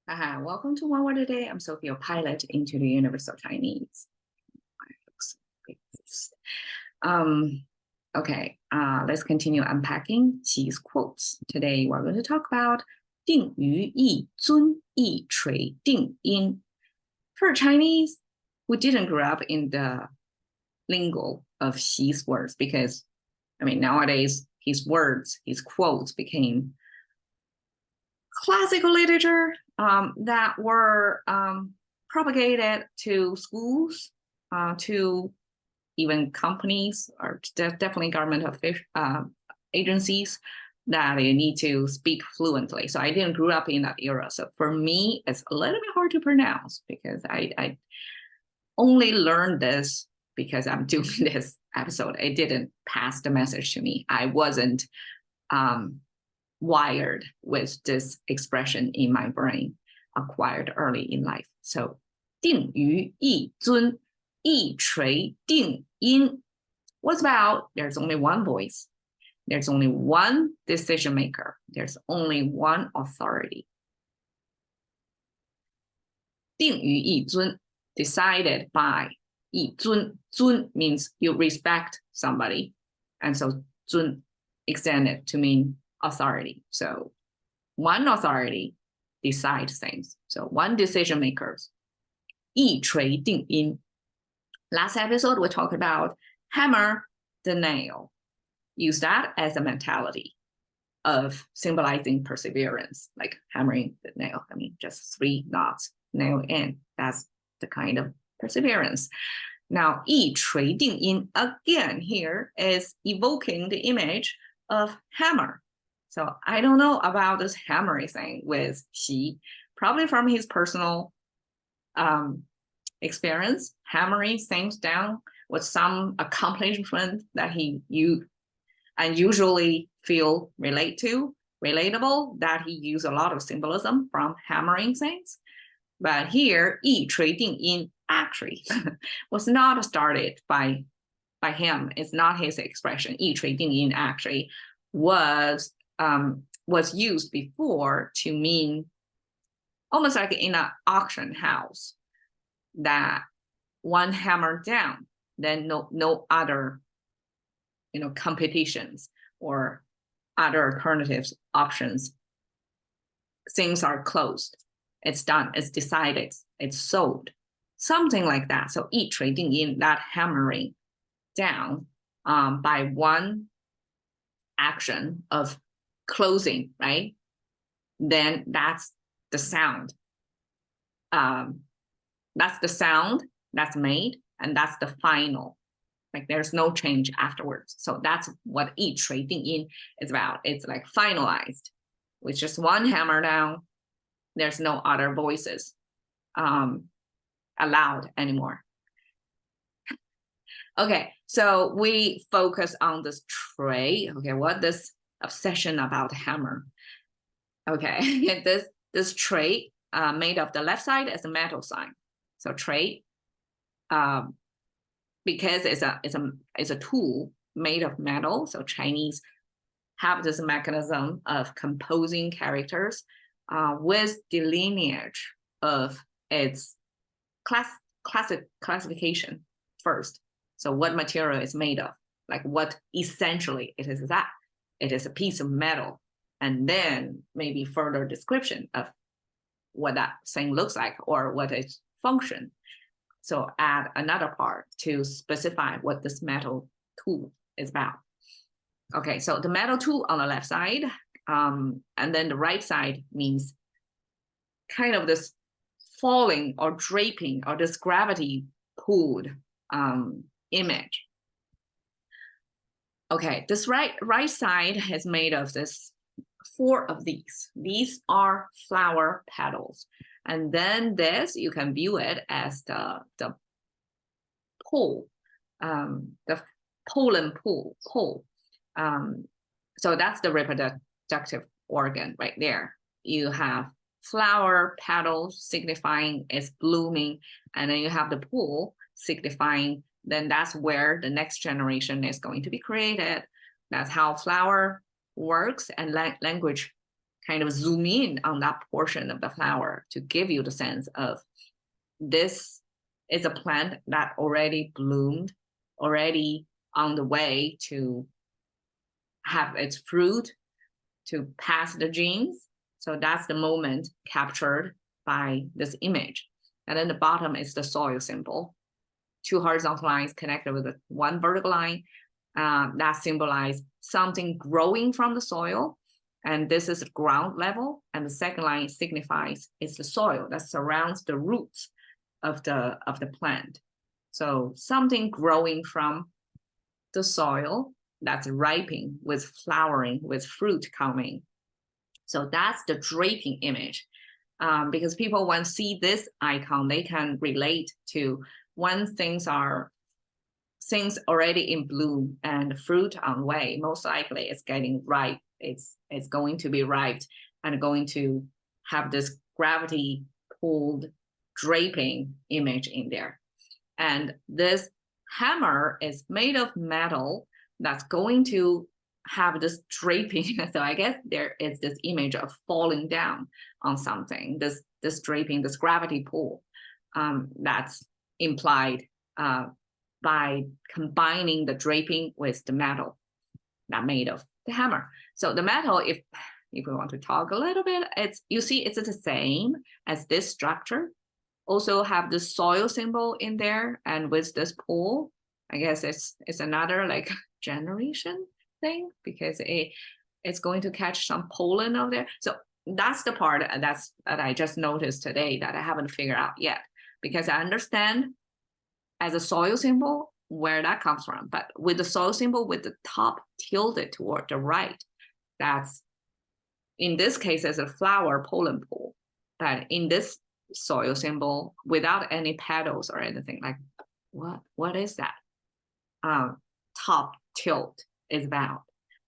Welcome to One Word a Day. I'm Sophie, your pilot into the Universal Chinese. Okay, let's continue unpacking Qi's quotes. Today, we're going to talk about 定语一尊一锤定音. For Chinese, we didn't grow up in the lingo of Qi's words because, nowadays, his words, his quotes became classical literature that were propagated to schools, to even companies, or definitely government agencies that you need to speak fluently. So I didn't grow up in that era. So for me, it's a little bit hard to pronounce because I only learned this because I'm doing this episode. It didn't pass the message to me. I wasn't wired with this expression in my brain, acquired early in life. So 定语一尊一锤定音. What's about there's only one voice, there's only one decision maker, there's only one authority. 定语一尊, decided by 一尊. 尊 means you respect somebody, and so 尊 extended to mean authority. So one authority decides things. So one decision maker. 一锤定音. Last episode, we talked about hammer the nail. Use that as a mentality of symbolizing perseverance, like hammering the nail. Just 3 knots, nail in. That's the kind of perseverance. Now, 一锤定音, again, here is evoking the image of hammer. So I don't know about this hammering thing with Qi, probably from his personal experience, hammering things down with some accomplishment that he unusually feel relatable, that he used a lot of symbolism from hammering things. But here, 一锤定音 actually was not started by him. It's not his expression. 一锤定音 actually was used before to mean almost like in an auction house, that one hammer down, then no other competitions or other alternatives options. Things are closed. It's done. It's decided. It's sold. Something like that. So 一锤定音, that hammering down by one action of closing, right? Then that's the sound. That's the sound that's made, and that's the final. Like there's no change afterwards. So that's what 一锤定音is about. It's like finalized with just one hammer down. There's no other voices allowed anymore. Okay, so we focus on this tray. Okay, what this obsession about hammer? Okay, this tray made of the left side is a metal sign. So tray, because it's a tool made of metal. So Chinese have this mechanism of composing characters with the lineage of its classification first. So what material is made of, like what essentially it is that. It is a piece of metal, and then maybe further description of what that thing looks like or what its function. So add another part to specify what this metal tool is about. Okay, so the metal tool on the left side, and then the right side means kind of this falling or draping or this gravity pulled image. Okay, this right side is made of this 4 of these. These are flower petals. And then this, you can view it as the pole, the pollen pole. So that's the reproductive organ right there. You have flower petals signifying it's blooming, and then you have the pole signifying then that's where the next generation is going to be created. That's how flower works and language kind of zoom in on that portion of the flower to give you the sense of this is a plant that already bloomed, already on the way to have its fruit, to pass the genes. So that's the moment captured by this image. And then the bottom is the soil symbol. Two horizontal lines connected with one vertical line that symbolize something growing from the soil. And this is ground level. And the second line signifies it's the soil that surrounds the roots of the plant. So something growing from the soil that's ripening with flowering, with fruit coming. So that's the draping image. Because people, when see this icon, they can relate to when things already in bloom and fruit on the way, most likely it's getting ripe. It's going to be ripe and going to have this gravity pulled draping image in there. And this hammer is made of metal that's going to have this draping. So I guess there is this image of falling down on something, this draping, this gravity pull that's implied by combining the draping with the metal that made of the hammer. So the metal, if we want to talk a little bit, you see it's the same as this structure. Also have the soil symbol in there, and with this pull, I guess it's another like generation thing, because it's going to catch some pollen over there. So that's the part that I just noticed today that I haven't figured out yet, because I understand as a soil symbol where that comes from, but with the soil symbol with the top tilted toward the right, that's in this case as a flower pollen pool, but in this soil symbol without any petals or anything, like what is that top tilt is about?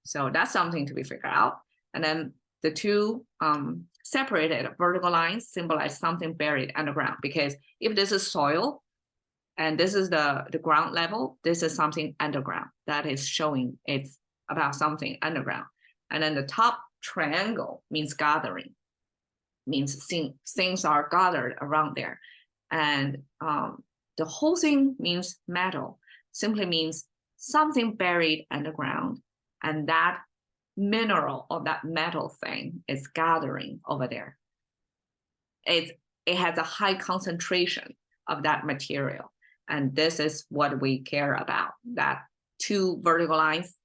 So that's something to be figured out. And then the two separated vertical lines symbolize something buried underground, because if this is soil and this is the ground level, this is something underground that is showing it's about something underground. And then the top triangle means gathering, means things are gathered around there. And the whole thing means metal, simply means something buried underground, and that mineral or that metal thing is gathering over there. It has a high concentration of that material, and this is what we care about. That two vertical lines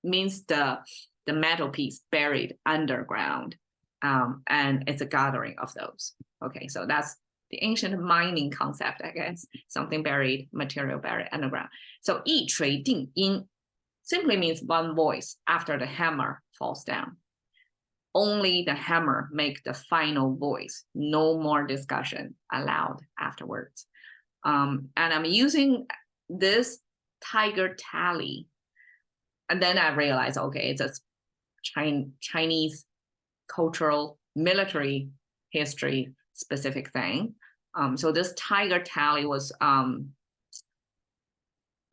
means the metal piece buried underground, and it's a gathering of those. Okay, so that's the ancient mining concept, I guess, something buried, material buried underground. So 一锤定音 simply means one voice after the hammer falls down. Only the hammer make the final voice, no more discussion allowed afterwards. And I'm using this tiger tally, and then I realized, okay, it's a Chinese cultural military history specific thing. So this tiger tally was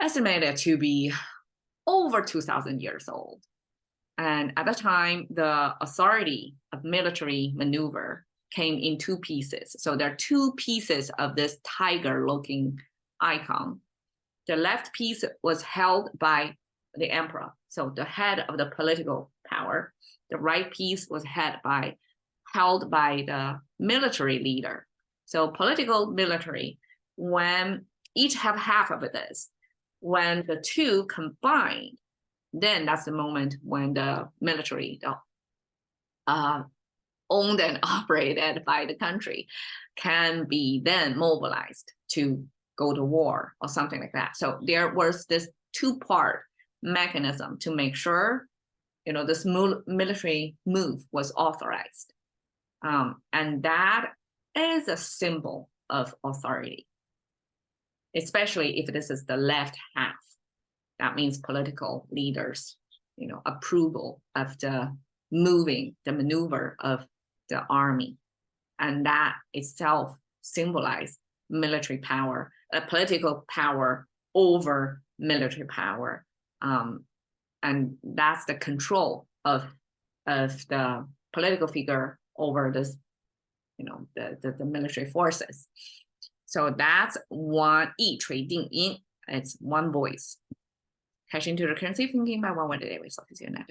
estimated to be over 2,000 years old. And at the time, the authority of military maneuver came in two pieces. So there are two pieces of this tiger-looking icon. The left piece was held by the emperor, so the head of the political power. The right piece was held by the military leader. So political, military, when each have half of this, when the two combined, then that's the moment when the military, owned and operated by the country, can be then mobilized to go to war or something like that. So there was this two-part mechanism to make sure, this military move was authorized. And that is a symbol of authority, especially if this is the left half. That means political leaders, approval of the maneuver of the army. And that itself symbolizes military power, political power over military power. And that's the control of the political figure over this, the military forces. So that's one 一锤定音. It's one voice. Cash into the currency thinking by one way today. We saw this next.